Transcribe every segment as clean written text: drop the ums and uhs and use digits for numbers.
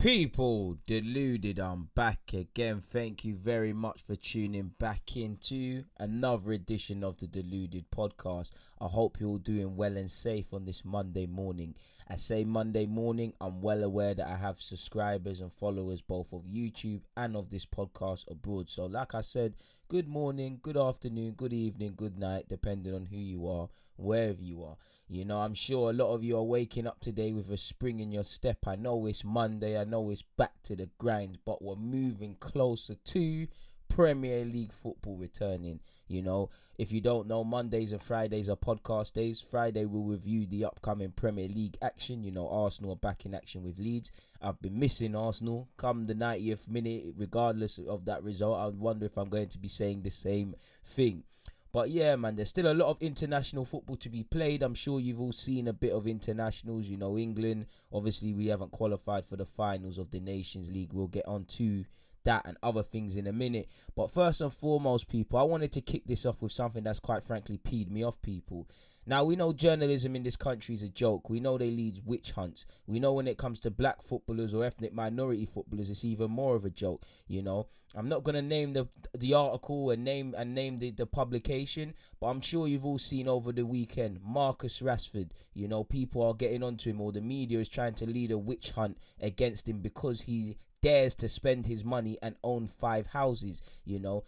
People, Deluded, I'm back again. Thank you very much for tuning back into another edition of the Deluded podcast. I hope you're all doing well and safe on this Monday morning. I say Monday morning, I'm well aware that I have subscribers and followers both of YouTube and of this podcast abroad. So like I said, good morning, good afternoon, good evening, good night, depending on who you are, wherever you are. You know, I'm sure a lot of you are waking up today with a spring in your step. I know it's Monday, I know it's back to the grind, but we're moving closer to Premier League football returning. You know, if you don't know, Mondays and Fridays are podcast days. Friday we'll review the upcoming Premier League action. You know, Arsenal are back in action with Leeds. I've been missing Arsenal come the 90th minute. Regardless of that result, I wonder if I'm going to be saying the same thing. But yeah, man, there's still a lot of international football to be played. I'm sure you've all seen a bit of internationals. You know, England, obviously we haven't qualified for the finals of the Nations League. We'll get on to that and other things in a minute. But first and foremost, people, I wanted to kick this off with something that's quite frankly peed me off, people. Now, we know journalism in this country is a joke. We know they lead witch hunts. We know when it comes to black footballers or ethnic minority footballers, it's even more of a joke, you know. I'm not going to name the article and name the publication, but I'm sure you've all seen over the weekend, Marcus Rashford, you know, people are getting onto him, or the media is trying to lead a witch hunt against him because he dares to spend his money and own 5 houses, you know.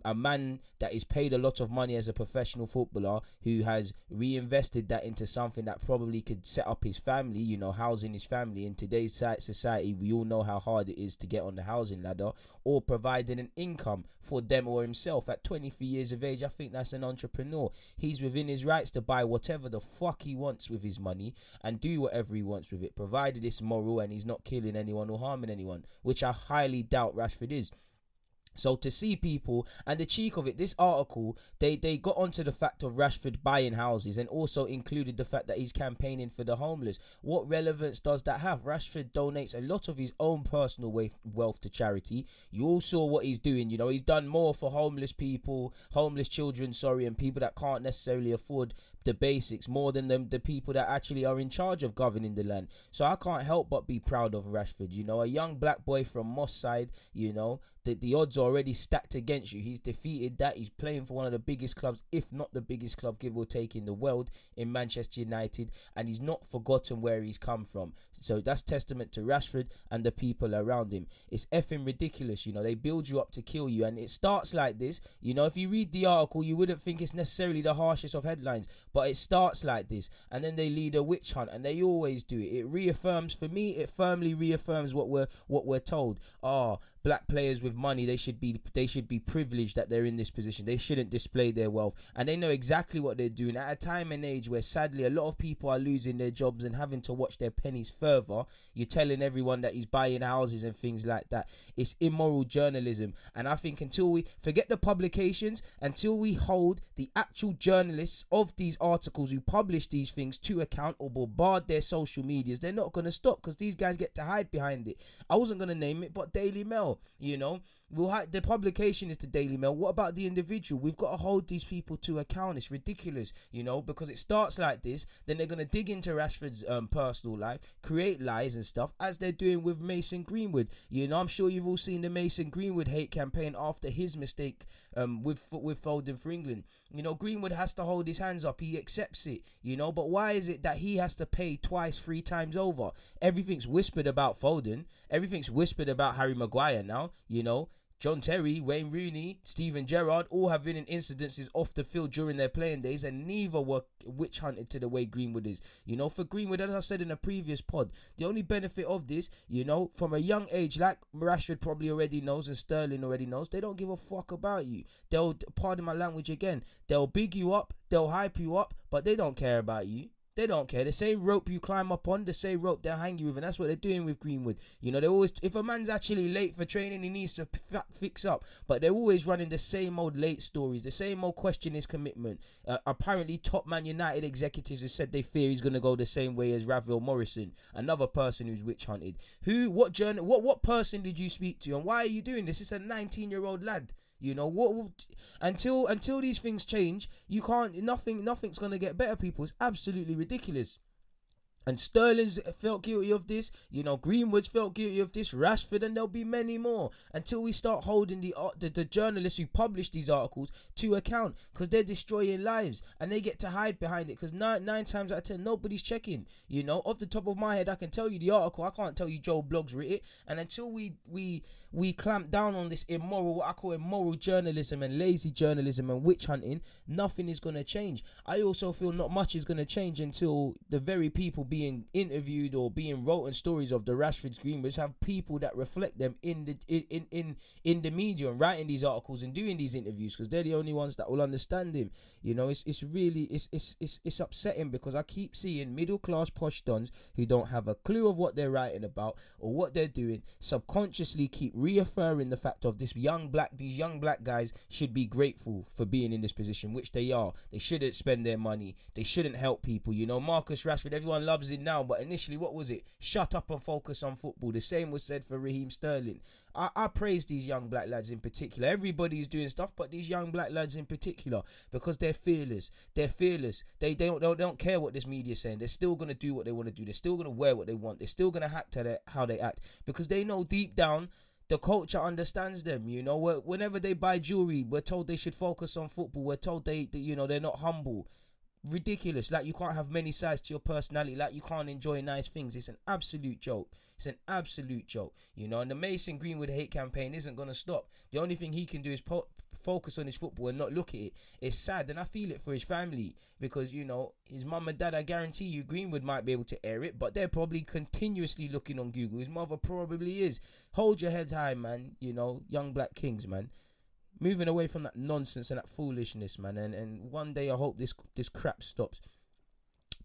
A man that is paid a lot of money as a professional footballer, who has reinvested that into something that probably could set up his family, you know, housing his family. In today's society, we all know how hard it is to get on the housing ladder, or providing an income for them or himself. At 23 years of age, I think that's an entrepreneur. He's within his rights to buy whatever the fuck he wants with his money and do whatever he wants with it, provided it's moral and he's not killing anyone or harming anyone, which I highly doubt Rashford is. So to see people, and the cheek of it, this article, they got onto the fact of Rashford buying houses and also included the fact that he's campaigning for the homeless. What relevance does that have? Rashford donates a lot of his own personal wealth to charity. You all saw what he's doing, you know, he's done more for homeless people, homeless children, and people that can't necessarily afford the basics, more than the people that actually are in charge of governing the land. So I can't help but be proud of Rashford, you know, a young black boy from Moss Side, you know, the odds are already stacked against you. He's defeated that. He's playing for one of the biggest clubs, if not the biggest club, give or take, in the world, in Manchester United, and he's not forgotten where he's come from. So that's testament to Rashford and the people around him. It's effing ridiculous, you know. They build you up to kill you, and it starts like this. You know, if you read the article, you wouldn't think it's necessarily the harshest of headlines, but it starts like this, and then they lead a witch hunt, and they always do it. It reaffirms, for me, it firmly reaffirms what we're told. Black players with money, they should be privileged that they're in this position. They shouldn't display their wealth, and they know exactly what they're doing at a time and age where sadly a lot of people are losing their jobs and having to watch their pennies further. You're telling everyone that he's buying houses and things like that. It's immoral journalism, and I think until we forget the publications, until we hold the actual journalists of these articles who publish these things to account or bombard their social medias, they're not going to stop, because these guys get to hide behind it. I wasn't going to name it, but Daily Mail, you know, the publication is the Daily Mail. What about the individual? We've got to hold these people to account. It's ridiculous, you know, because it starts like this, then they're going to dig into Rashford's personal life, create lies and stuff, as they're doing with Mason Greenwood. You know, I'm sure you've all seen the Mason Greenwood hate campaign after his mistake with Foden for England. You know, Greenwood has to hold his hands up. He accepts it, you know, but why is it that he has to pay twice, 3 times over? Everything's whispered about Foden. Everything's whispered about Harry Maguire now, you know. John Terry, Wayne Rooney, Steven Gerrard all have been in incidences off the field during their playing days, and neither were witch hunted to the way Greenwood is. You know, for Greenwood, as I said in a previous pod, the only benefit of this, you know, from a young age, like Rashford probably already knows and Sterling already knows, they don't give a fuck about you. They'll, pardon my language again, they'll big you up, they'll hype you up, but they don't care about you. They don't care. The same rope you climb up on, the same rope they'll hang you with, and that's what they're doing with Greenwood. You know, they always, if a man's actually late for training, he needs to fix up. But they're always running the same old late stories, the same old question his commitment. Apparently, top Man United executives have said they fear he's going to go the same way as Ravel Morrison, another person who's witch hunted. What person did you speak to, and why are you doing this? It's a 19-year-old lad. You know what? Until these things change, you can't. Nothing's gonna get better. People, it's absolutely ridiculous. And Sterling's felt guilty of this. Greenwood's felt guilty of this. Rashford, and there'll be many more until we start holding the journalists who publish these articles to account, because they're destroying lives and they get to hide behind it, because nine times out of 10 nobody's checking. Off the top of my head, I can tell you the article. I can't tell you Joe Blogs wrote it. And until we clamp down on this immoral, what I call immoral journalism and lazy journalism and witch hunting, nothing is going to change. I also feel not much is going to change until the very people being interviewed or being written stories of the Rashfords, Greenwoods, have people that reflect them in the media and writing these articles and doing these interviews, because they're the only ones that will understand him. It's really upsetting, because I keep seeing middle class posh dons who don't have a clue of what they're writing about or what they're doing subconsciously keep reaffirming the fact of these young black guys should be grateful for being in this position, which they are. They shouldn't spend their money. They shouldn't help people. Marcus Rashford, everyone loves it now, but initially, what was it? Shut up and focus on football. The same was said for Raheem Sterling. I praise these young black lads in particular. Everybody's doing stuff, but these young black lads in particular, because they're fearless. They don't care what this media is saying. They're still going to do what they want to do. They're still going to wear what they want. They're still going to act how they act, because they know deep down the culture understands them. Whenever they buy jewelry, we're told they should focus on football. We're told they're not humble. Ridiculous. Like, you can't have many sides to your personality. Like, you can't enjoy nice things. It's an absolute joke. And the Mason Greenwood hate campaign isn't going to stop. The only thing he can do is focus on his football and not look at it. It's sad, and I feel it for his family, because his mum and dad, I guarantee you Greenwood might be able to air it, but they're probably continuously looking on Google. His mother probably is. Hold your head high, man. Young black kings, man. Moving away from that nonsense and that foolishness, man. And one day I hope this crap stops.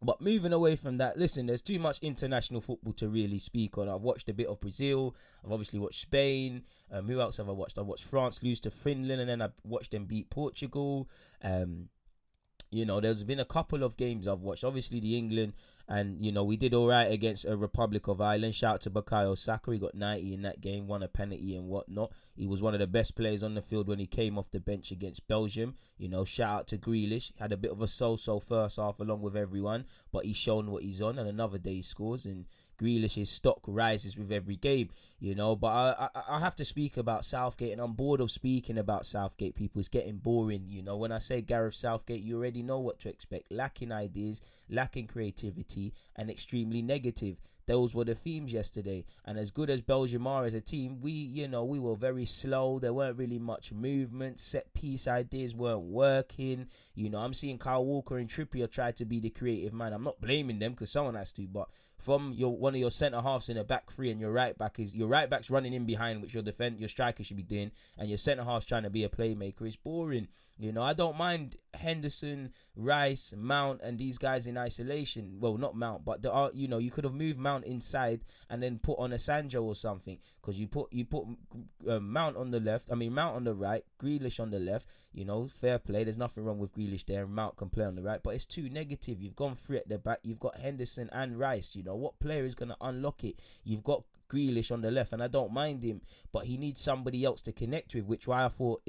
But moving away from that, listen, there's too much international football to really speak on. I've watched a bit of Brazil. I've obviously watched Spain. Who else have I watched? I've watched France lose to Finland, and then I watched them beat Portugal. There's been a couple of games I've watched. Obviously, the England, and, we did all right against a Republic of Ireland. Shout out to Bukayo Saka. He got 90 in that game, won a penalty and whatnot. He was one of the best players on the field when he came off the bench against Belgium. Shout out to Grealish. Had a bit of a so-so first half along with everyone, but he's shown what he's on, and another day he scores, and Grealish's stock rises with every game, but I have to speak about Southgate, and I'm bored of speaking about Southgate, people. It's getting boring. When I say Gareth Southgate, you already know what to expect. Lacking ideas, lacking creativity, and extremely negative. Those were the themes yesterday. And as good as Belgium are as a team, we were very slow. There weren't really much movement. Set piece ideas weren't working. I'm seeing Kyle Walker and Trippier try to be the creative man. I'm not blaming them, because someone has to, but from one of your centre halves in a back three, and your right back's running in behind, which your striker should be doing, and your centre half's trying to be a playmaker, it's boring. I don't mind Henderson, Rice, Mount, and these guys in isolation. Well, not Mount, but there are, you could have moved Mount inside and then put on a Sancho or something, because you put Mount on the left. Mount on the right, Grealish on the left. Fair play. There's nothing wrong with Grealish there. Mount can play on the right, but it's too negative. You've gone three at the back. You've got Henderson and Rice. What player is going to unlock it? You've got Grealish on the left, and I don't mind him, but he needs somebody else to connect with, which why I thought,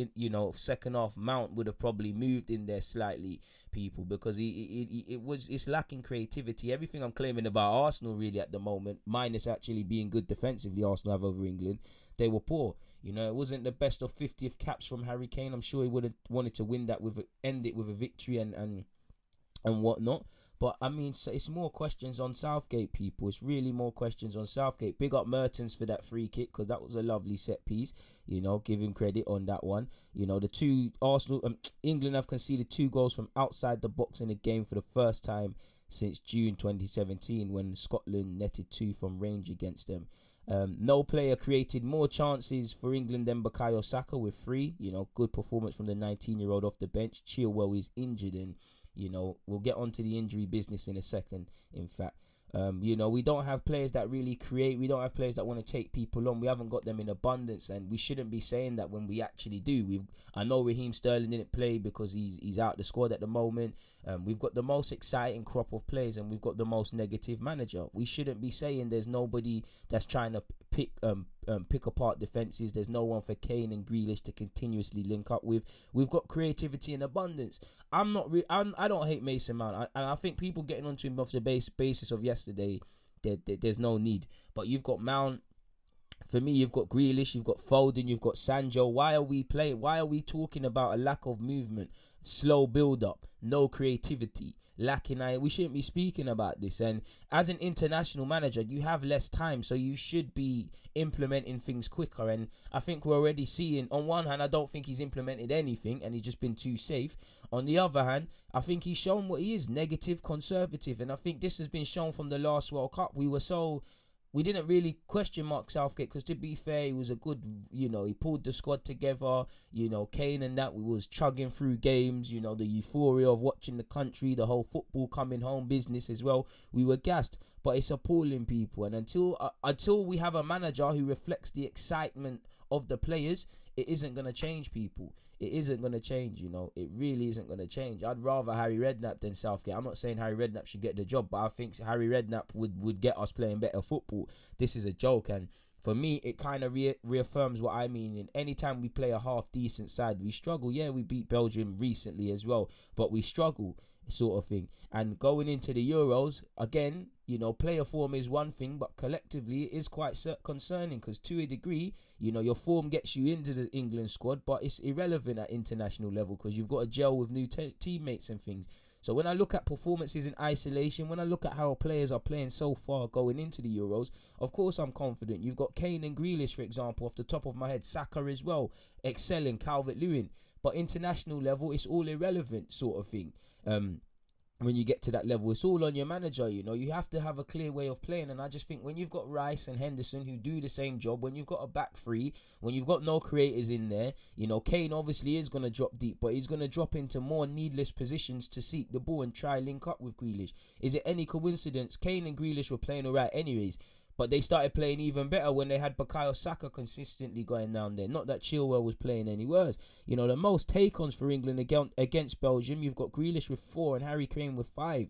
second half Mount would have probably moved in there slightly, people, because it's lacking creativity. Everything I'm claiming about Arsenal really at the moment, minus actually being good defensively, Arsenal have over England, they were poor. It wasn't the best of 50th caps from Harry Kane. I'm sure he would have wanted to win that end it with a victory and whatnot. But it's more questions on Southgate, people. It's really more questions on Southgate. Big up Mertens for that free kick, because that was a lovely set piece. Give him credit on that one. The two England have conceded 2 goals from outside the box in a game for the first time since June 2017, when Scotland netted 2 from range against them. No player created more chances for England than Bukayo Saka with 3. Good performance from the 19-year-old off the bench. Chilwell is injured, and we'll get onto the injury business in a second, in fact. We don't have players that really create. We don't have players that want to take people on. We haven't got them in abundance, and we shouldn't be saying that when we actually do. I know Raheem Sterling didn't play because he's out the squad at the moment. We've got the most exciting crop of players, and we've got the most negative manager. We shouldn't be saying there's nobody that's trying to pick apart defenses. There's no one for Kane and Grealish to continuously link up with. We've got creativity in abundance. I don't hate Mason Mount, and I think people getting onto him off the basis of yesterday, there's no need. But you've got Mount. For me, you've got Grealish, you've got Foden, you've got Sancho. Why are we talking about a lack of movement, slow build-up, no creativity, lacking? We shouldn't be speaking about this. And as an international manager, you have less time, so you should be implementing things quicker. And I think we're already seeing, on one hand, I don't think he's implemented anything, and he's just been too safe. On the other hand, I think he's shown what he is, negative, conservative. And I think this has been shown from the last World Cup. We didn't really question Mark Southgate because, to be fair, he was a good, he pulled the squad together, Kane and that. We was chugging through games, the euphoria of watching the country, the whole football coming home business as well. We were gassed, but it's appalling, people. And until we have a manager who reflects the excitement of the players, it isn't going to change, people. It isn't going to change, It really isn't going to change. I'd rather Harry Redknapp than Southgate. I'm not saying Harry Redknapp should get the job, but I think Harry Redknapp would get us playing better football. This is a joke, and for me, it kind of reaffirms what I mean. In any time we play a half-decent side, we struggle. Yeah, we beat Belgium recently as well, but we struggle, sort of thing. And going into the Euros, again, player form is one thing, but collectively it is quite concerning because, to a degree, your form gets you into the England squad, but it's irrelevant at international level because you've got to gel with new teammates and things. So when I look at performances in isolation, when I look at how players are playing so far going into the Euros, of course I'm confident. You've got Kane and Grealish, for example, off the top of my head, Saka as well, excelling, Calvert-Lewin. But international level, it's all irrelevant, sort of thing. When you get to that level, it's all on your manager. You have to have a clear way of playing. And I just think when you've got Rice and Henderson who do the same job, when you've got a back three, when you've got no creators in there, Kane obviously is going to drop deep, but he's going to drop into more needless positions to seek the ball and try link up with Grealish. Is it any coincidence? Kane and Grealish were playing all right anyways, but they started playing even better when they had Bukayo Saka consistently going down there. Not that Chilwell was playing any worse. The most take-ons for England against Belgium, you've got Grealish with 4 and Harry Kane with 5.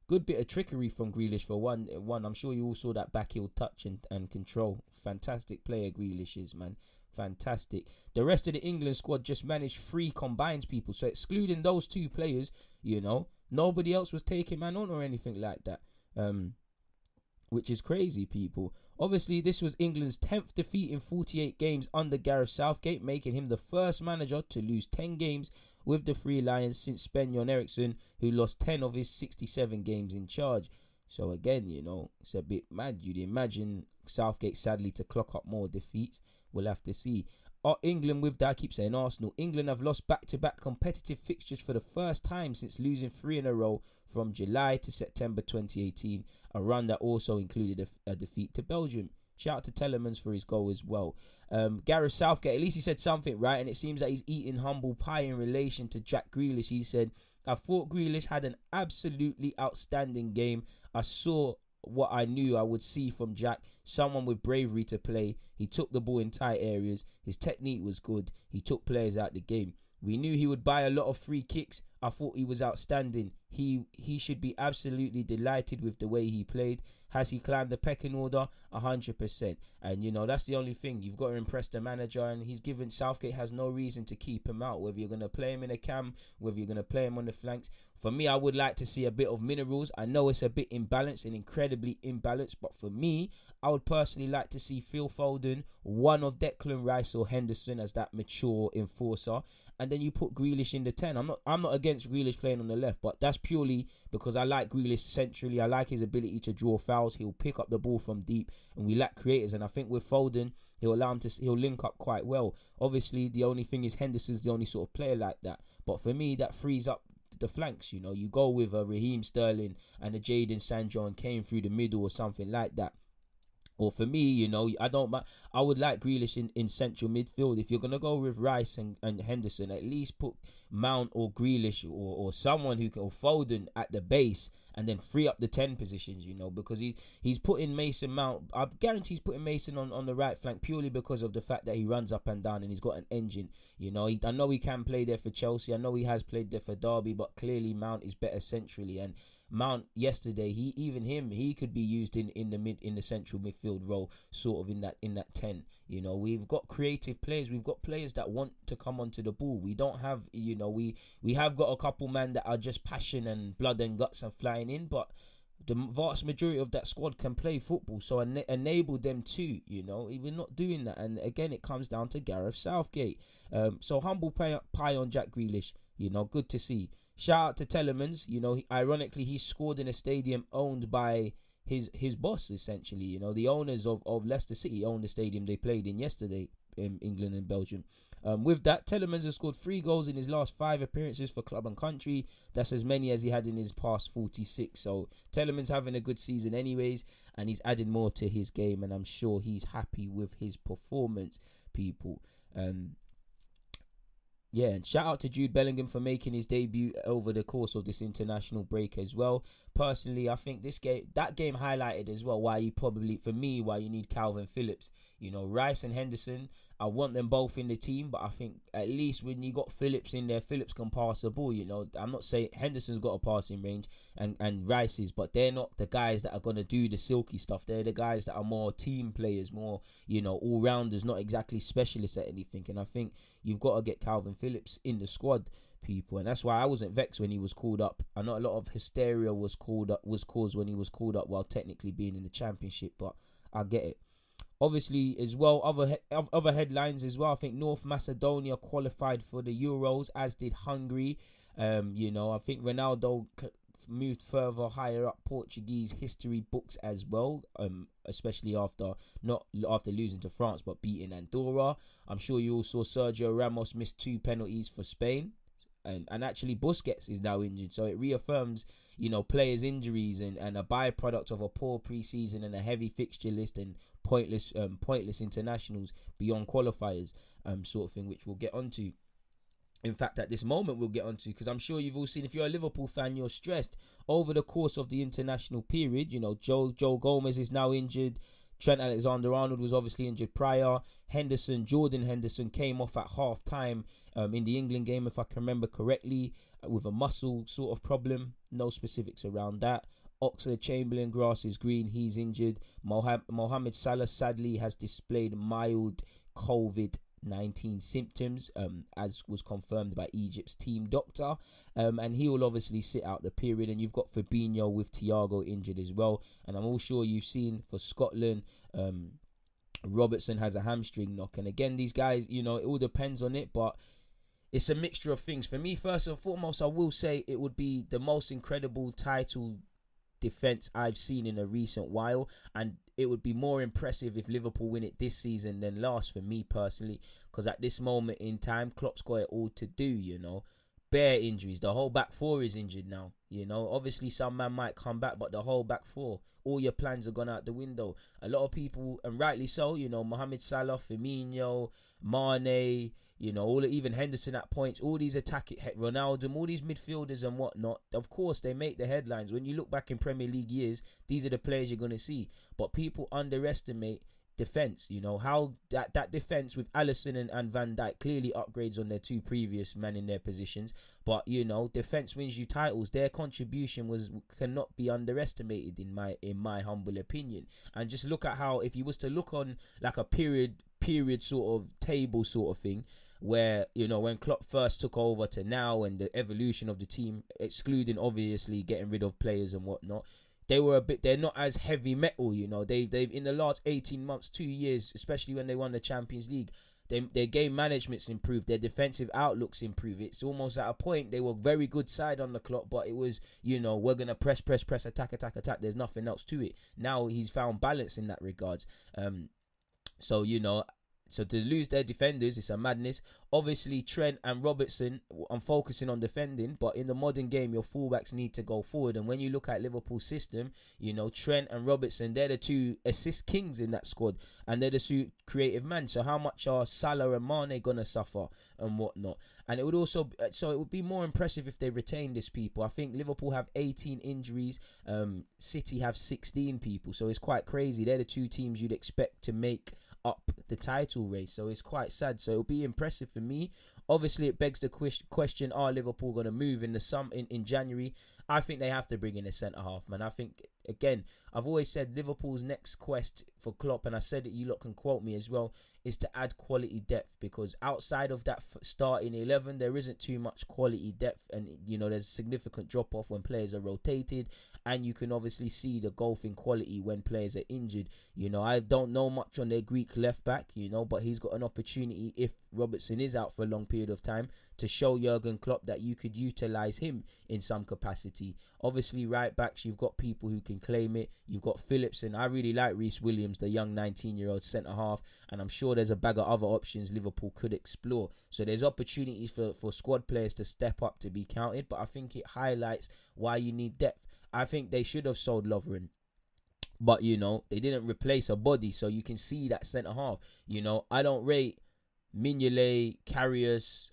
Good bit of trickery from Grealish for one. I'm sure you all saw that backheel touch and control. Fantastic player Grealish is, man. Fantastic. The rest of the England squad just managed 3 combined, people. So excluding those 2 players, nobody else was taking man on or anything like that. Which is crazy, people. Obviously, this was England's 10th defeat in 48 games under Gareth Southgate, making him the first manager to lose 10 games with the Three Lions since Sven-Göran Eriksson, who lost 10 of his 67 games in charge. So again, it's a bit mad. You'd imagine Southgate, sadly, to clock up more defeats. We'll have to see. England, with that, I keep saying Arsenal. England have lost back-to-back competitive fixtures for the first time since losing 3 in a row from July to September 2018, a run that also included a defeat to Belgium. Shout out to Telemans for his goal as well. Gareth Southgate, at least he said something right, and it seems that he's eating humble pie in relation to Jack Grealish. He said, I thought Grealish had an absolutely outstanding game. I saw what I knew I would see from Jack, someone with bravery to play. He took the ball in tight areas. His technique was good. He took players out the game. We knew he would buy a lot of free kicks. I thought he was outstanding. He should be absolutely delighted with the way he played. Has he climbed the pecking order? 100%. And, that's the only thing. You've got to impress the manager, and Southgate has no reason to keep him out, whether you're going to play him in a cam, whether you're going to play him on the flanks. For me, I would like to see a bit of minerals. I know it's a bit imbalanced and incredibly imbalanced, but for me, I would personally like to see Phil Foden, one of Declan Rice or Henderson as that mature enforcer, and then you put Grealish in the 10. I'm not against Grealish playing on the left, but that's purely because I like Grealish centrally. I like his ability to draw fouls. He'll pick up the ball from deep, and we lack creators. And I think with Foden, he'll link up quite well. Obviously, the only thing is Henderson's the only sort of player like that. But for me, that frees up the flanks. You go with a Raheem Sterling and a Jadon Sancho and Kane through the middle or something like that. Or for me, I would like Grealish in central midfield. If you're going to go with Rice and Henderson, at least put Mount or Grealish or someone or Foden at the base, and then free up the 10 positions, because he's putting Mason Mount. I guarantee he's putting Mason on the right flank purely because of the fact that he runs up and down and he's got an engine. I know he can play there for Chelsea. I know he has played there for Derby, but clearly Mount is better centrally. And Mount yesterday, he could be used in the central midfield role, sort of in that 10. You know, we've got creative players. We've got players that want to come onto the ball. We don't have, you know, we have got a couple men that are just passion and blood and guts and flying in, but the vast majority of that squad can play football, so enable them too. You know, we're not doing that, and again, it comes down to Gareth Southgate. So humble pie on Jack Grealish. You know, good to see. Shout out to Telemans. You know, ironically, he scored in a stadium owned by his boss, essentially. You know, the owners of Leicester City own the stadium they played in yesterday in England and Belgium. With that, Telemans has scored 3 goals in his last 5 appearances for club and country. That's as many as he had in his past 46. So Telemans having a good season anyways, and he's added more to his game, and I'm sure he's happy with his performance, people. Yeah, and shout out to Jude Bellingham for making his debut over the course of this international break as well. Personally, I think that game highlighted as well why you need Calvin Phillips. You know, Rice and Henderson, I want them both in the team, but I think at least when you got Phillips in there, Phillips can pass the ball. You know, I'm not saying Henderson's got a passing range and Rice is, but they're not the guys that are going to do the silky stuff. They're the guys that are more team players, more, you know, all-rounders, not exactly specialists at anything. And I think you've got to get Calvin Phillips in the squad, people, and that's why I wasn't vexed when he was called up. I know a lot of hysteria was caused when he was called up while technically being in the Championship, but I get it. Obviously, as well, other headlines as well. I think North Macedonia qualified for the Euros, as did Hungary. You know, I think Ronaldo moved further higher up Portuguese history books as well. Especially not after losing to France, but beating Andorra. I'm sure you all saw Sergio Ramos miss 2 penalties for Spain. And actually Busquets is now injured, so it reaffirms, you know, players' injuries and a byproduct of a poor pre-season and a heavy fixture list and pointless internationals beyond qualifiers, sort of thing, which we'll get onto. In fact, at this moment we'll get onto, because I'm sure you've all seen, if you're a Liverpool fan, you're stressed over the course of the international period. You know, Joe Gomez is now injured. Trent Alexander-Arnold was obviously injured prior. Jordan Henderson came off at half-time in the England game, if I can remember correctly, with a muscle sort of problem. No specifics around that. Oxlade-Chamberlain, grass is green, he's injured. Mohamed Salah sadly has displayed mild COVID-19 symptoms, as was confirmed by Egypt's team doctor, and he will obviously sit out the period. And you've got Fabinho with Thiago injured as well, and I'm all sure you've seen for Scotland, Robertson has a hamstring knock. And again, these guys, you know, it all depends on it, but it's a mixture of things. For me, first and foremost, I will say it would be the most incredible title defense I've seen in a recent while, and it would be more impressive if Liverpool win it this season than last, for me personally, because at this moment in time, Klopp's got it all to do. You know, bare injuries. The whole back four is injured now. You know, obviously some man might come back, but the whole back four, all your plans are gone out the window. A lot of people, and rightly so, you know, Mohamed Salah, Firmino, Mane, you know, even Henderson at points, all these Ronaldo, all these midfielders and whatnot, of course they make the headlines. When you look back in Premier League years, these are the players you're going to see. But people underestimate defence. You know, how that defence with Alisson and Van Dijk, clearly upgrades on their 2 previous men in their positions. But, you know, defence wins you titles. Their contribution cannot be underestimated in my humble opinion. And just look at how, if you was to look on like a period sort of table sort of thing, where, you know, when Klopp first took over to now, and the evolution of the team, excluding obviously getting rid of players and whatnot, they're not as heavy metal. You know, they've in the last 18 months, 2 years, especially when they won the Champions League, their game management's improved, their defensive outlook's improved. It's almost at a point they were very good side on the clock, but it was, you know, we're gonna press, attack. There's nothing else to it. Now he's found balance in that regards. So, you know, so to lose their defenders, it's a madness. Obviously, Trent and Robertson, I'm focusing on defending, but in the modern game, your fullbacks need to go forward. And when you look at Liverpool's system, you know, Trent and Robertson, they're the 2 assist kings in that squad, and they're the 2 creative men. So how much are Salah and Mane gonna suffer and whatnot? And it would also, so it would be more impressive if they retain this, people. I think Liverpool have 18 injuries, City have 16 people, so it's quite crazy. They're the 2 teams you'd expect to make up the title title race. So it's quite sad. So it'll be impressive for me. Obviously, it begs the question: are Liverpool going to move in January? I think they have to bring in a centre half, man. I think, again, I've always said Liverpool's next quest for Klopp, and I said it, you lot can quote me as well, is to add quality depth, because outside of that starting 11, there isn't too much quality depth, and there's significant drop off when players are rotated, and you can obviously see the gulf in quality when players are injured. I don't know much on their Greek left back, but he's got an opportunity, if Robertson is out for a long period of time, to show Jurgen Klopp that you could utilise him in some capacity. Obviously, right backs, you've got people who can claim it. You've got Phillips, and I really like Reece Williams, the young 19-year-old centre-half, and I'm sure there's a bag of other options Liverpool could explore. So there's opportunities for squad players to step up to be counted, but I think it highlights why you need depth. I think they should have sold Lovren, but they didn't replace a body, so you can see that centre-half. I don't rate Mignolet, Karius,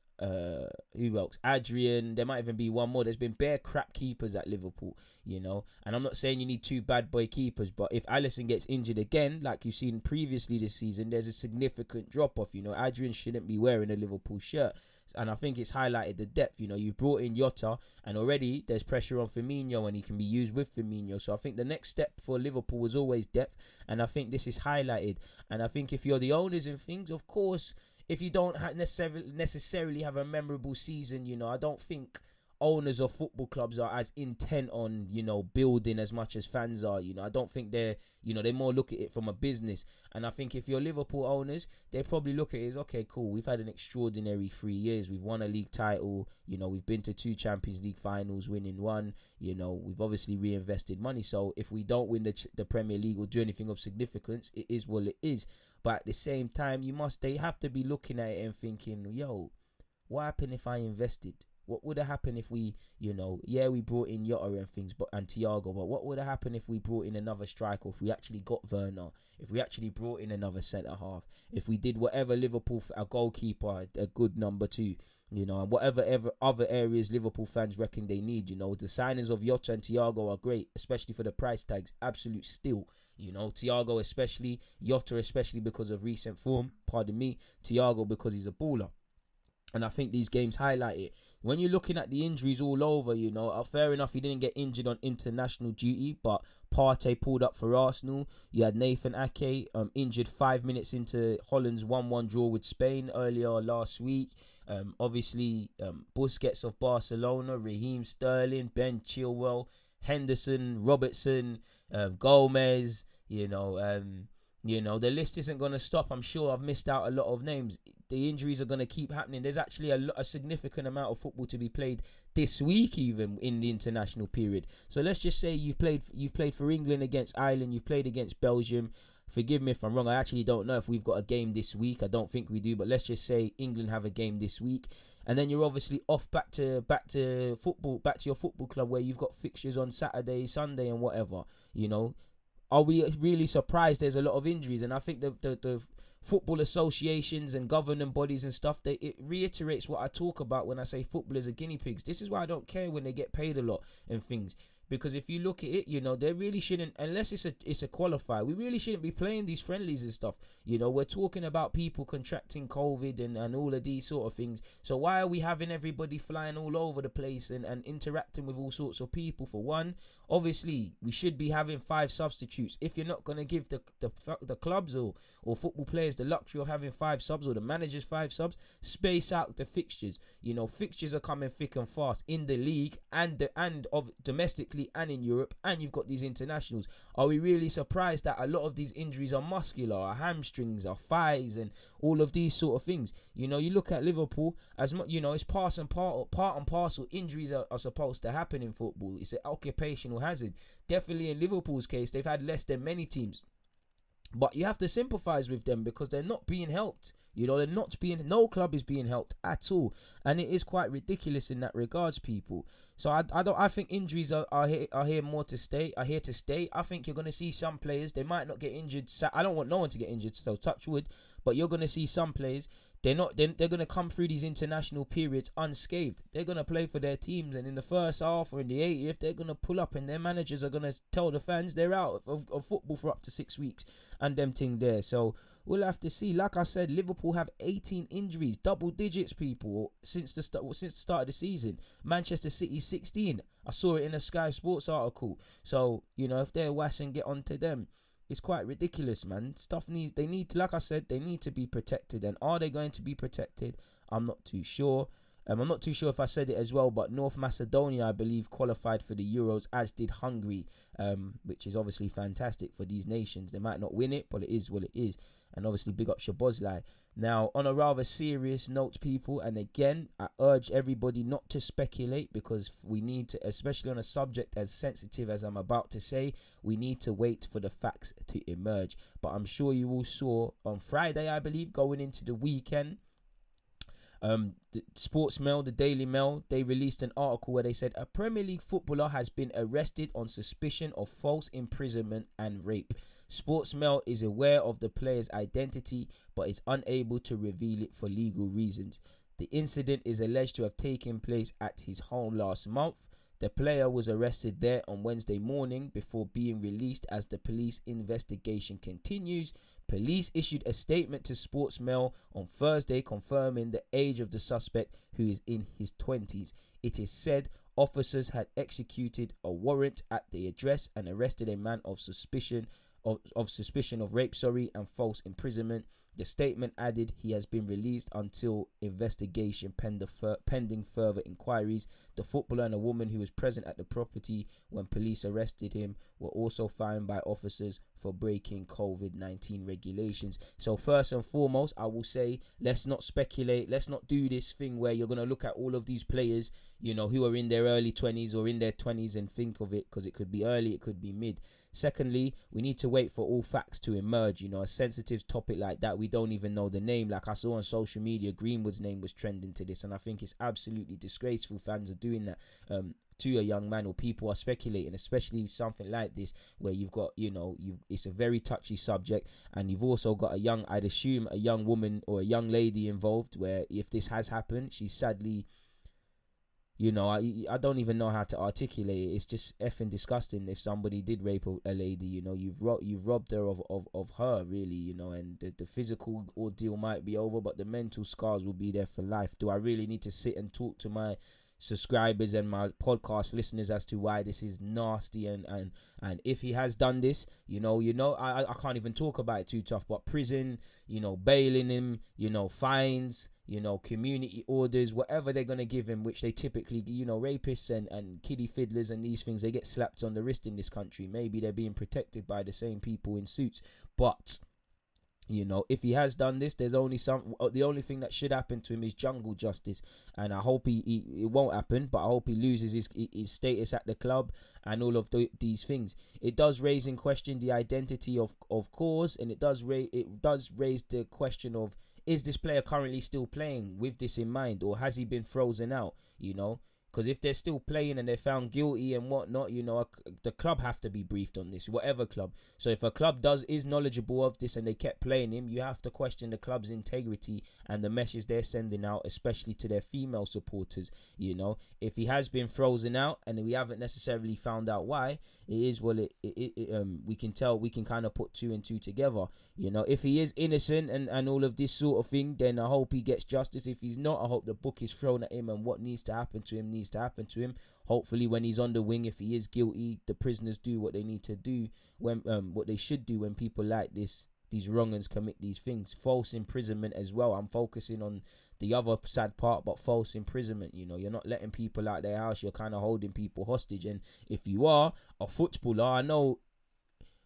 who else? Adrian. There might even be one more. There's been bare crap keepers at Liverpool, and I'm not saying you need two bad boy keepers, but if Alisson gets injured again, like you've seen previously this season, there's a significant drop off. Adrian shouldn't be wearing a Liverpool shirt, and I think it's highlighted the depth. You've brought in Jota, and already there's pressure on Firmino, and he can be used with Firmino. So I think the next step for Liverpool was always depth, and I think this is highlighted. And I think if you're the owners and things, of course, if you don't necessarily have a memorable season, I don't think owners of football clubs are as intent on, building as much as fans are. I don't think they more look at it from a business. And I think if you're Liverpool owners, they probably look at it as, okay, cool, we've had an extraordinary 3 years. We've won a league title. We've been to 2 Champions League finals, winning one. We've obviously reinvested money. So if we don't win the Premier League or do anything of significance, it is what it is. But at the same time, they have to be looking at it and thinking, yo, what happened if I invested? What would have happened if we, we brought in Jota and things, and Thiago, but what would have happened if we brought in another striker, if we actually got Werner, if we actually brought in another centre-half, if we did whatever Liverpool, a goalkeeper, a good number 2, and whatever other areas Liverpool fans reckon they need, the signings of Jota and Thiago are great, especially for the price tags, absolute steal. Thiago especially, Jota especially because of recent form, Thiago because he's a baller. And I think these games highlight it. When you're looking at the injuries all over, fair enough, he didn't get injured on international duty, but Partey pulled up for Arsenal. You had Nathan Ake injured 5 minutes into Holland's 1-1 draw with Spain earlier last week. Obviously, Busquets of Barcelona, Raheem Sterling, Ben Chilwell, Henderson, Robertson, Gomez, the list isn't going to stop. I'm sure I've missed out a lot of names. The injuries are going to keep happening. There's actually a significant amount of football to be played this week, even in the international period. So let's just say you've played for England against Ireland, you've played against Belgium. Forgive me if I'm wrong. I actually don't know if we've got a game this week. I don't think we do, but let's just say England have a game this week, and then you're obviously off back to football, back to your football club where you've got fixtures on Saturday, Sunday, and whatever. Are we really surprised there's a lot of injuries? And I think the football associations and governing bodies and stuff, it reiterates what I talk about when I say footballers are guinea pigs. This is why I don't care when they get paid a lot and things. Because if you look at it, they really shouldn't, unless it's a qualifier, we really shouldn't be playing these friendlies and stuff. We're talking about people contracting COVID and all of these sort of things. So why are we having everybody flying all over the place and interacting with all sorts of people? For one, obviously, we should be having 5 substitutes. If you're not going to give the clubs or football players the luxury of having 5 subs, or the managers 5 subs, space out the fixtures. Fixtures are coming thick and fast in the league and domestically and in Europe, and you've got these internationals. Are we really surprised that a lot of these injuries are muscular, are hamstrings, are thighs, and all of these sort of things? You look at Liverpool, as much, it's part and parcel. Injuries are supposed to happen in football. It's an occupational hazard. Definitely in Liverpool's case, they've had less than many teams. But you have to sympathise with them because they're not being helped. No club is being helped at all. And it is quite ridiculous in that regards, people. So I think injuries are here more to stay. Are here to stay. I think you're going to see some players, they might not get injured. I don't want no one to get injured, so touch wood. But you're going to see some players, they're going to come through these international periods unscathed. They're going to play for their teams, and in the first half or in the 80th, they're going to pull up, and their managers are going to tell the fans they're out of football for up to 6 weeks and them thing there. So we'll have to see. Like I said, Liverpool have 18 injuries, double digits, people, since the start of the season. Manchester City 16. I saw it in a Sky Sports article. So, if they're washing, get onto them. It's quite ridiculous, man. They need to, like I said, they need to be protected. And are they going to be protected? I'm not too sure. I'm not too sure if I said it as well, but North Macedonia, I believe, qualified for the Euros, as did Hungary, which is obviously fantastic for these nations. They might not win it, but it is what it is. And obviously, big up Shabozlai. Now, on a rather serious note, people, and again, I urge everybody not to speculate, because we need to, especially on a subject as sensitive as I'm about to say, we need to wait for the facts to emerge. But I'm sure you all saw on Friday, I believe, going into the weekend, the Sports Mail, the Daily Mail, they released an article where they said a Premier League footballer has been arrested on suspicion of false imprisonment and rape. Sports Mail is aware of the player's identity but is unable to reveal it for legal reasons. The incident is alleged to have taken place at his home last month. The player was arrested there on Wednesday morning before being released as the police investigation continues. Police issued a statement to Sports Mail on Thursday confirming the age of the suspect, who is in his 20s. It is said officers had executed a warrant at the address and arrested a man of suspicion of rape, and false imprisonment. The statement added he has been released until investigation pending further inquiries. The footballer and a woman who was present at the property when police arrested him were also fined by officers for breaking COVID-19 regulations. So first and foremost, I will say, let's not speculate. Let's not do this thing where you're going to look at all of these players, who are in their early 20s or in their 20s and think of it, because it could be early, it could be mid. Secondly, we need to wait for all facts to emerge. A sensitive topic like that, we don't even know the name. Like I saw on social media, Greenwood's name was trending to this, and I think it's absolutely disgraceful fans are doing that to a young man, or people are speculating, especially something like this where you've got, it's a very touchy subject, and you've also got I'd assume a young woman or a young lady involved, where if this has happened, she's sadly, I don't even know how to articulate it. It's just effing disgusting. If somebody did rape a lady, you've robbed her of her, really, and the physical ordeal might be over, but the mental scars will be there for life. Do I really need to sit and talk to my subscribers and my podcast listeners as to why this is nasty? And if he has done this, I can't even talk about it too tough, but prison, bailing him, fines, community orders, whatever they're going to give him, which they typically, rapists and kiddie fiddlers and these things, they get slapped on the wrist in this country. Maybe they're being protected by the same people in suits, but if he has done this, there's only the only thing that should happen to him is jungle justice, and I hope it won't happen, but I hope he loses his status at the club and all of these things. It does raise in question the identity of cause, and it does raise the question of, is this player currently still playing with this in mind, or has he been frozen out? Because if they're still playing and they're found guilty and whatnot, the club have to be briefed on this, whatever club. So if a club is knowledgeable of this and they kept playing him, you have to question the club's integrity and the message they're sending out, especially to their female supporters. If he has been frozen out and we haven't necessarily found out why, it is we can tell, we can kind of put two and two together. If he is innocent and all of this sort of thing, then I hope he gets justice. If he's not, I hope the book is thrown at him, and what needs to happen to him needs to happen to him. Hopefully when he's on the wing, if he is guilty, the prisoners do what they need to do, when what they should do when people like these wrong-uns commit these things. False imprisonment as well. I'm focusing on the other sad part, but false imprisonment, you're not letting people out their house, you're kind of holding people hostage. And if you are a footballer, I know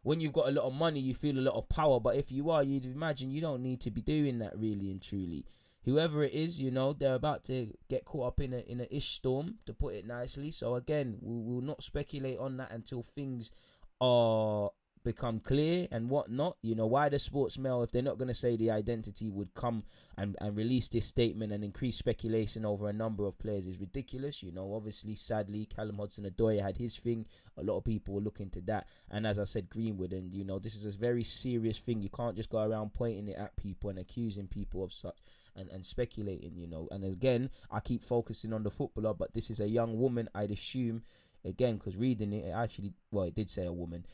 when you've got a lot of money, you feel a lot of power, but if you are, you'd imagine you don't need to be doing that, really and truly. Whoever it is, they're about to get caught up in a ish storm, to put it nicely. So again, we'll not speculate on that until things are become clear and whatnot. Why the Sports Mail, if they're not going to say the identity, would come and release this statement and increase speculation over a number of players is ridiculous. Obviously, sadly, Callum Hudson-Odoi had his thing. A lot of people were looking to that, and as I said, Greenwood. And this is a very serious thing. You can't just go around pointing it at people and accusing people of such and speculating. And again, I keep focusing on the footballer, but this is a young woman, I'd assume. Again, because reading it, it did say a woman.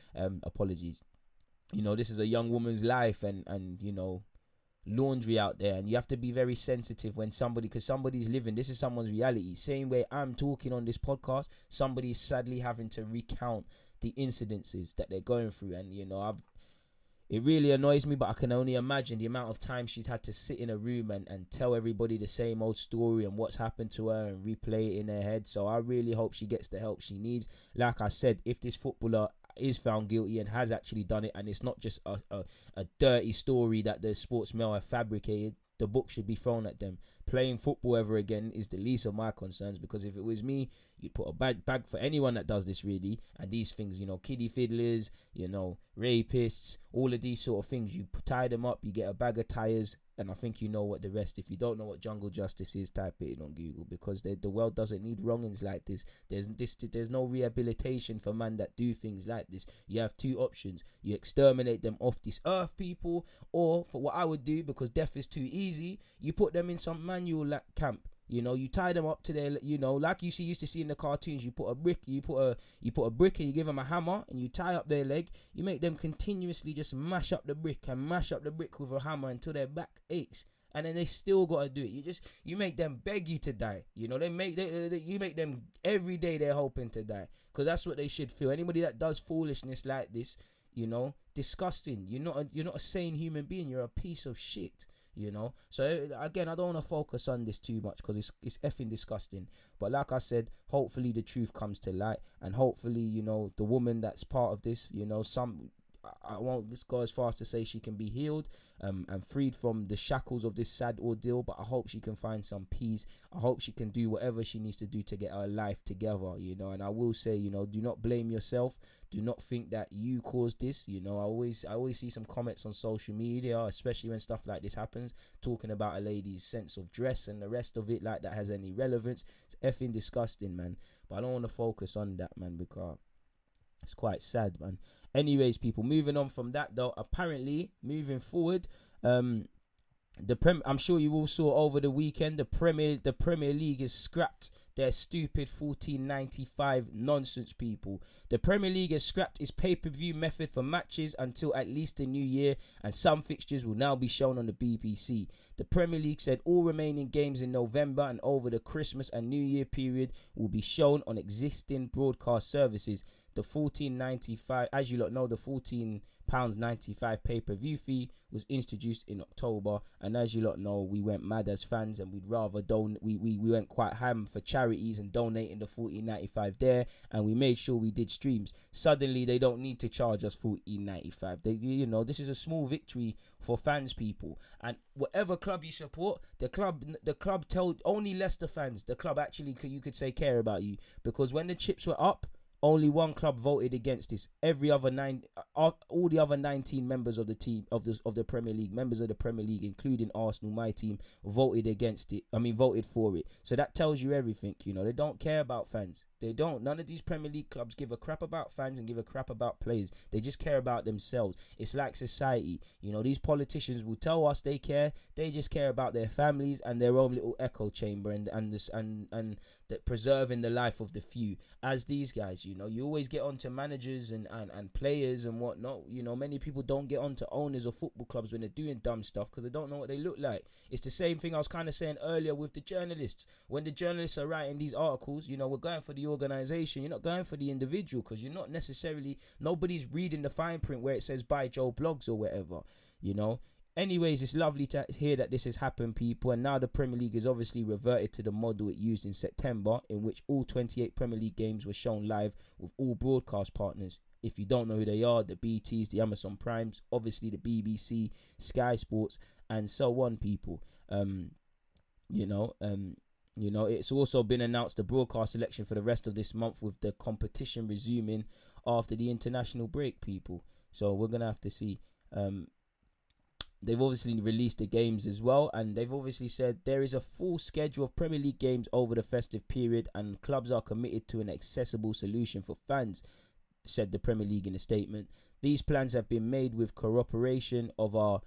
Apologies. this is a young woman's life, and laundry out there, and you have to be very sensitive when because somebody's living, this is someone's reality. Same way I'm talking on this podcast, somebody's sadly having to recount the incidences that they're going through, and it really annoys me, but I can only imagine the amount of time she's had to sit in a room and tell everybody the same old story and what's happened to her and replay it in her head. So I really hope she gets the help she needs. Like I said, if this footballer is found guilty and has actually done it, and it's not just a dirty story that the sportsmail have fabricated, the book should be thrown at them. Playing football ever again is the least of my concerns, because if it was me, you'd put a bag for anyone that does this, really. And these things, kiddie fiddlers, rapists, all of these sort of things, you tie them up, you get a bag of tires, and I think you know what the rest. If you don't know what jungle justice is, type it in on Google, because the world doesn't need wrongings like this. There's no rehabilitation for man that do things like this. You have two options: you exterminate them off this earth, people, or for what I would do, because death is too easy, you put them in some manual camp. You tie them up to their, like you used to see in the cartoons. You put a brick, you put a brick, and you give them a hammer, and you tie up their leg. You make them continuously just mash up the brick with a hammer until their back aches, and then they still gotta do it. You make them beg you to die. You make them every day they're hoping to die, because that's what they should feel. Anybody that does foolishness like this, disgusting. You're not a sane human being. You're a piece of shit. So again, I don't want to focus on this too much, because it's effing disgusting. But like I said, hopefully the truth comes to light, and hopefully the woman that's part of this, I won't go as far as to say she can be healed and freed from the shackles of this sad ordeal, but I hope she can find some peace. I hope she can do whatever she needs to do to get her life together, and I will say, do not blame yourself. Do not think that you caused this. I always see some comments on social media, especially when stuff like this happens, talking about a lady's sense of dress and the rest of it like that has any relevance. It's effing disgusting, man. But I don't want to focus on that, man, because it's quite sad, man. Anyways, people, moving on from that, though, apparently moving forward, I'm sure you all saw over the weekend, the Premier League has scrapped their stupid 14.95 nonsense, people. The Premier League has scrapped its pay-per-view method for matches until at least the new year, and some fixtures will now be shown on the BBC. The Premier League said all remaining games in November and over the Christmas and New Year period will be shown on existing broadcast services. The 14.95, as you lot know, the £14.95 pay-per-view fee was introduced in October, and as you lot know, we went mad as fans, and we'd rather we went quite ham for charities and donating the £14.95 there, and we made sure we did streams. Suddenly they don't need to charge us £14.95. This is a small victory for fans, people, and whatever club you support, the club told only Leicester fans, the club actually, you could say, care about you, because when the chips were up, only one club voted against this. All the other 19 members of the team of the Premier League, members of the Premier League, including Arsenal, my team, voted for it. So that tells you everything. They don't care about fans. They don't. None of these Premier League clubs give a crap about fans and give a crap about players. They just care about themselves. It's like society. These politicians will tell us they care. They just care about their families and their own little echo chamber and that preserving the life of the few. As these guys, you always get onto managers and players and whatnot. Many people don't get onto owners of football clubs when they're doing dumb stuff because they don't know what they look like. It's the same thing I was kind of saying earlier with the journalists. When the journalists are writing these articles, we're going for the organization. You're not going for the individual, because you're not necessarily, nobody's reading the fine print where it says by Joe Blogs or whatever. Anyways, it's lovely to hear that this has happened, people, and now the Premier League has obviously reverted to the model it used in September, in which all 28 Premier League games were shown live with all broadcast partners. If you don't know who they are, the BTs, the Amazon Primes, obviously the BBC, Sky Sports, and so on, people. It's also been announced the broadcast selection for the rest of this month, with the competition resuming after the international break, people. So we're going to have to see. They've obviously released the games as well, and they've obviously said there is a full schedule of Premier League games over the festive period, and clubs are committed to an accessible solution for fans, said the Premier League in a statement. These plans have been made with cooperation of our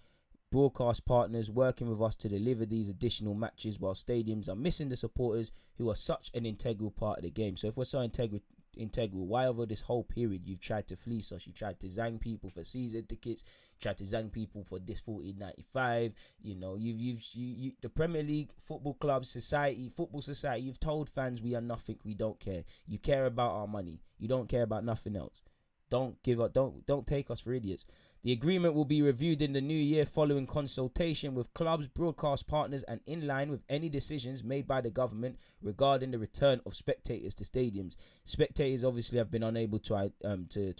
broadcast partners working with us to deliver these additional matches while stadiums are missing the supporters who are such an integral part of the game. So if we're so integral integral? Why over this whole period you've tried to fleece us? You tried to zang people for season tickets, tried to zang people for this 14.95. You know, you the Premier League, football club, society, football society, you've told fans we are nothing, we don't care. You care about our money. You don't care about nothing else. Don't give up, don't take us for idiots. The agreement will be reviewed in the new year following consultation with clubs, broadcast partners, and in line with any decisions made by the government regarding the return of spectators to stadiums. Spectators obviously have been unable to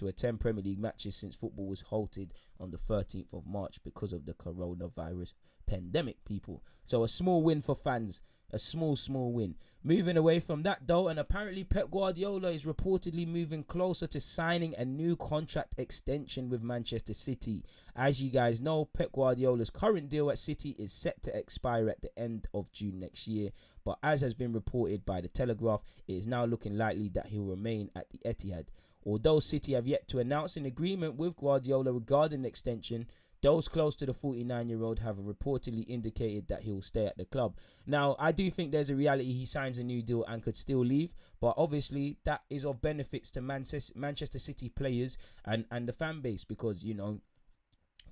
attend Premier League matches since football was halted on the 13th of March because of the coronavirus pandemic, people. So a small win for fans. A small win. Moving away from that though, and apparently Pep Guardiola is reportedly moving closer to signing a new contract extension with Manchester City. As you guys know, Pep Guardiola's current deal at City is set to expire at the end of June next year. But as has been reported by the Telegraph, it is now looking likely that he'll remain at the Etihad. Although City have yet to announce an agreement with Guardiola regarding the extension, those close to the 49-year-old have reportedly indicated that he will stay at the club. Now, I do think there's a reality he signs a new deal and could still leave, but obviously that is of benefits to Manchester City players and the fan base because, you know,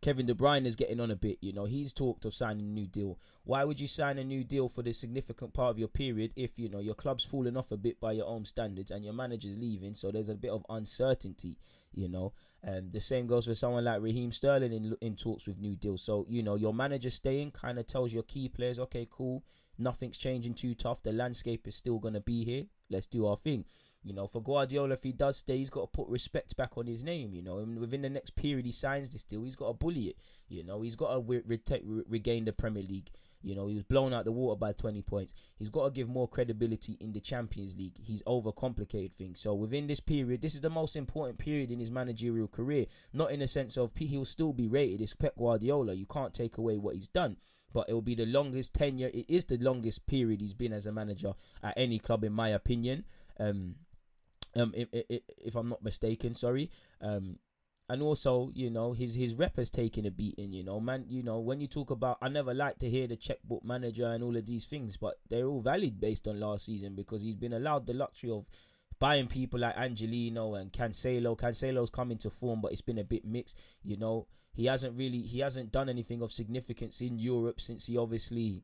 Kevin De Bruyne is getting on a bit. You know, he's talked of signing a new deal. Why would you sign a new deal for the significant part of your period if, you know, your club's falling off a bit by your own standards and your manager's leaving? So there's a bit of uncertainty, you know. The same goes for someone like Raheem Sterling in talks with new deals. So, you know, your manager staying kind of tells your key players, okay, cool, nothing's changing too tough. The landscape is still going to be here. Let's do our thing. You know, for Guardiola, if he does stay, he's got to put respect back on his name, you know. And within the next period he signs this deal, he's got to bully it. You know, he's got to regain the Premier League. You know, he was blown out the water by 20 points. He's got to give more credibility in the Champions League. He's overcomplicated things. So within this period, this is the most important period in his managerial career. Not in the sense of he'll still be rated. It's Pep Guardiola. You can't take away what he's done. But it will be the longest tenure. It is the longest period he's been as a manager at any club, in my opinion. If I'm not mistaken, sorry. And also, you know, his rep has taken a beating, you know, man. You know, when you talk about, I never like to hear the checkbook manager and all of these things, but they're all valid based on last season because he's been allowed the luxury of buying people like Angelino and Cancelo. Cancelo's come into form, but it's been a bit mixed, you know. He hasn't done anything of significance in Europe since he obviously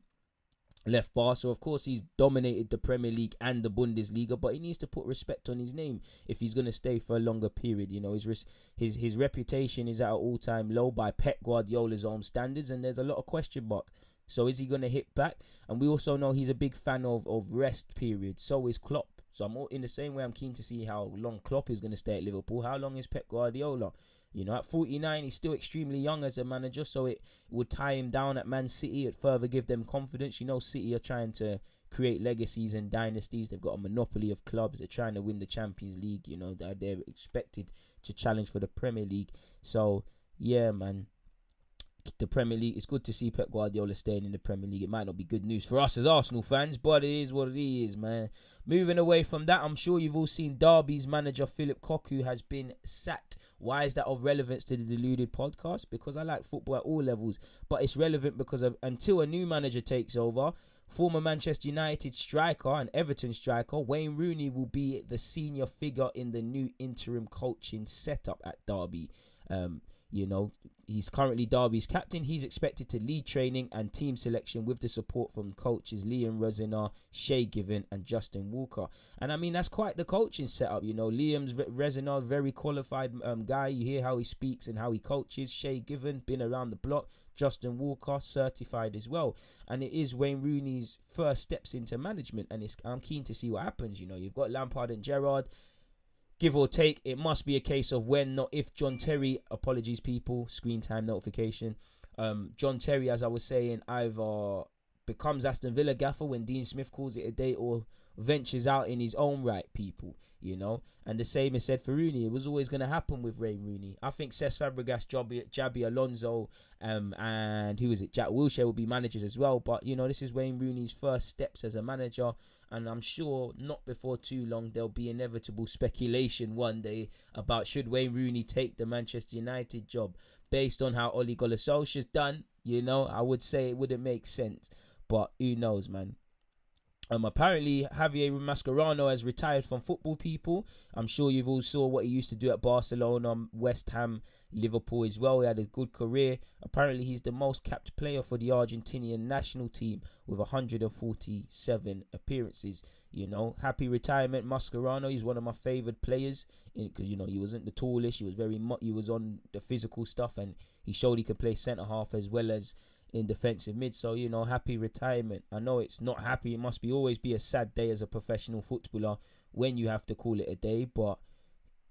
left Bar. So of course he's dominated the Premier League and the Bundesliga, but he needs to put respect on his name if he's going to stay for a longer period. You know, his reputation is at an all-time low by Pep Guardiola's own standards, and there's a lot of question mark. So is he going to hit back? And we also know he's a big fan of rest period. So is Klopp. So I'm all, in the same way, I'm keen to see how long Klopp is going to stay at Liverpool. How long is Pep Guardiola? You know, at 49, he's still extremely young as a manager, so it would tie him down at Man City. It'd further give them confidence. You know, City are trying to create legacies and dynasties. They've got a monopoly of clubs. They're trying to win the Champions League. You know, they're expected to challenge for the Premier League. So, yeah, man. The Premier League, it's good to see Pep Guardiola staying in the Premier League. It might not be good news for us as Arsenal fans, but it is what it is, man. Moving away from that, I'm sure you've all seen Derby's manager Philip Cocu has been sacked. Why is that of relevance to the Deluded podcast? Because I like football at all levels, but it's relevant because until a new manager takes over, former Manchester United striker and Everton striker Wayne Rooney will be the senior figure in the new interim coaching setup at Derby. You know, he's currently Derby's captain. He's expected to lead training and team selection with the support from coaches Liam Rezina, Shay Given and Justin Walker. And I mean, that's quite the coaching setup. You know, Liam's Rezina, very qualified guy. You hear how he speaks and how he coaches. Shay Given, been around the block. Justin Walker, certified as well. And it is Wayne Rooney's first steps into management. And I'm keen to see what happens. You know, you've got Lampard and Gerrard. Give or take, it must be a case of when, not if, John Terry, apologies people, screen time notification. John Terry, as I was saying, either becomes Aston Villa gaffer when Dean Smith calls it a day or ventures out in his own right, people, you know. And the same is said for Rooney. It was always going to happen with Wayne Rooney. I think Cesc Fabregas, Jabi Alonso, and who is it? Jack Wilshere will be managers as well. But, you know, this is Wayne Rooney's first steps as a manager. And I'm sure not before too long, there'll be inevitable speculation one day about should Wayne Rooney take the Manchester United job. Based on how Ole Gunnar Solskjaer's done, you know, I would say it wouldn't make sense. But who knows, man. Apparently, Javier Mascherano has retired from football, people. I'm sure you've all saw what he used to do at Barcelona, West Ham, Liverpool as well. He had a good career. Apparently, he's the most capped player for the Argentinian national team with 147 appearances. Happy retirement, Mascherano. He's one of my favoured players because, he wasn't the tallest. He was he was on the physical stuff, and he showed he could play centre-half as well as in defensive mid. So, happy retirement. I know it's not happy. It must always be a sad day as a professional footballer when you have to call it a day, but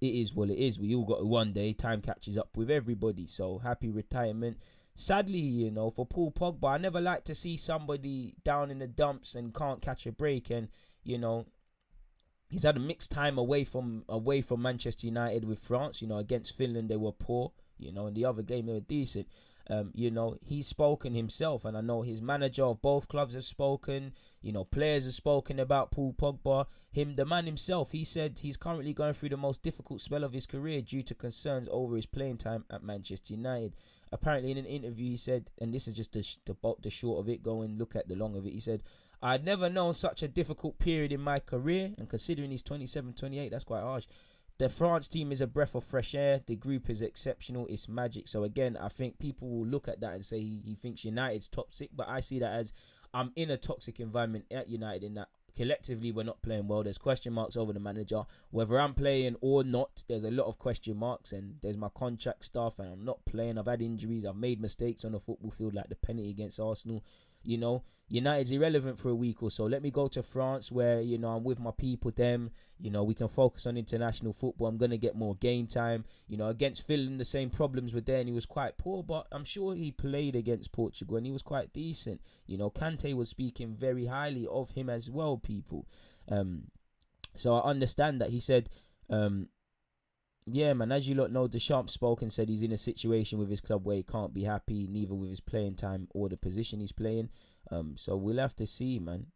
it is what it is. We all got one day. Time catches up with everybody. So happy retirement. Sadly, for Paul Pogba, I never like to see somebody down in the dumps and can't catch a break. And, he's had a mixed time away from Manchester United with France. Against Finland they were poor. In the other game they were decent. He's spoken himself, and I know his manager of both clubs have spoken. Players have spoken about Paul Pogba. The man himself, he said he's currently going through the most difficult spell of his career due to concerns over his playing time at Manchester United. Apparently, in an interview, he said, and this is just the short of it, go and look at the long of it. He said, "I'd never known such a difficult period in my career, and considering he's 27, 28, that's quite harsh. The France team is a breath of fresh air. The group is exceptional. It's magic." So again, I think people will look at that and say he thinks United's toxic, but I see that as I'm in a toxic environment at United in that collectively we're not playing well. There's question marks over the manager. Whether I'm playing or not, there's a lot of question marks, and there's my contract stuff, and I'm not playing. I've had injuries. I've made mistakes on the football field, like the penalty against Arsenal. United's irrelevant for a week or so. Let me go to France where, I'm with my people, them. We can focus on international football. I'm going to get more game time. Against Finland, the same problems were there, and he was quite poor, but I'm sure he played against Portugal, and he was quite decent. Kante was speaking very highly of him as well, people. So I understand that. He said, yeah, man, as you lot know, Deschamps spoke and said he's in a situation with his club where he can't be happy, neither with his playing time or the position he's playing. So we'll have to see, man.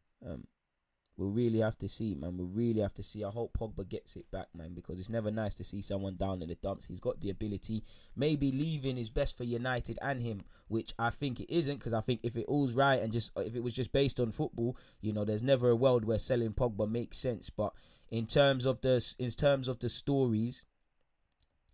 We'll really have to see, man. We'll really have to see. I hope Pogba gets it back, man, because it's never nice to see someone down in the dumps. He's got the ability. Maybe leaving is best for United and him, which I think it isn't, because I think if it all's right and if it was just based on football, there's never a world where selling Pogba makes sense. But in terms of the stories,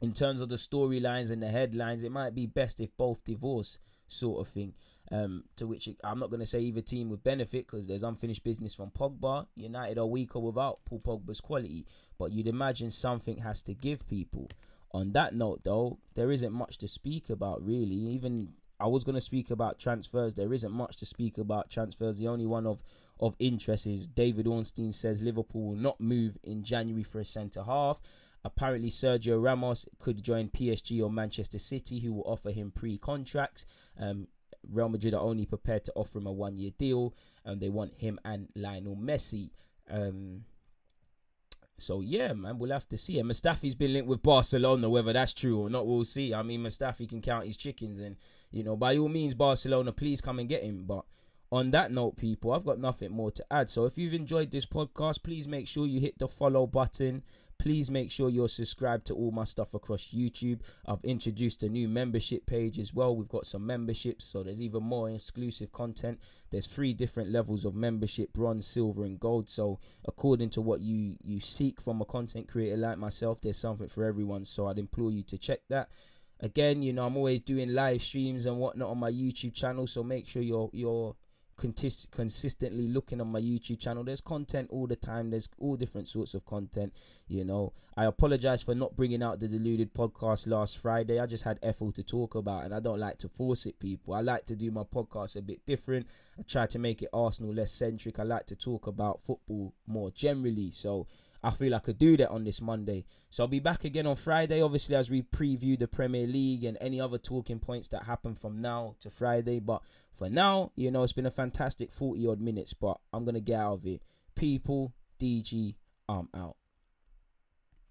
in terms of the storylines and the headlines, it might be best if both divorce, sort of thing. To which I'm not going to say either team would benefit, because there's unfinished business from Pogba. United are weaker without Paul Pogba's quality, but you'd imagine something has to give, people. On that note, though, there isn't much to speak about, really. Even I was going to speak about transfers. There isn't much to speak about transfers. The only one of interest is David Ornstein says Liverpool will not move in January for a centre-half. Apparently, Sergio Ramos could join PSG or Manchester City, who will offer him pre-contracts. Real Madrid are only prepared to offer him a one-year deal, and they want him and Lionel Messi. So yeah, man, we'll have to see. And Mustafi's been linked with Barcelona, whether that's true or not, we'll see. I mean, Mustafi can count his chickens, and by all means, Barcelona, please come and get him. But on that note, people, I've got nothing more to add. So if you've enjoyed this podcast, please make sure you hit the follow button. Please make sure you're subscribed to all my stuff across YouTube. I've introduced a new membership page as well. We've got some memberships, so there's even more exclusive content. There's 3 different levels of membership: bronze, silver, and gold. So according to what you seek from a content creator like myself, there's something for everyone. So I'd implore you to check that. Again, I'm always doing live streams and whatnot on my YouTube channel, so make sure you're consistently looking on my YouTube channel. There's content all the time. There's all different sorts of content. I apologize for not bringing out the Deluded podcast last Friday. I just had Ethel to talk about, and I don't like to force it, people. I like to do my podcast a bit different. I try to make it Arsenal less centric. I like to talk about football more generally, so I feel I could do that on this Monday. So I'll be back again on Friday, obviously, as we preview the Premier League and any other talking points that happen from now to Friday. But for now, it's been a fantastic 40 odd minutes, but I'm going to get out of it. People, DG, I'm out.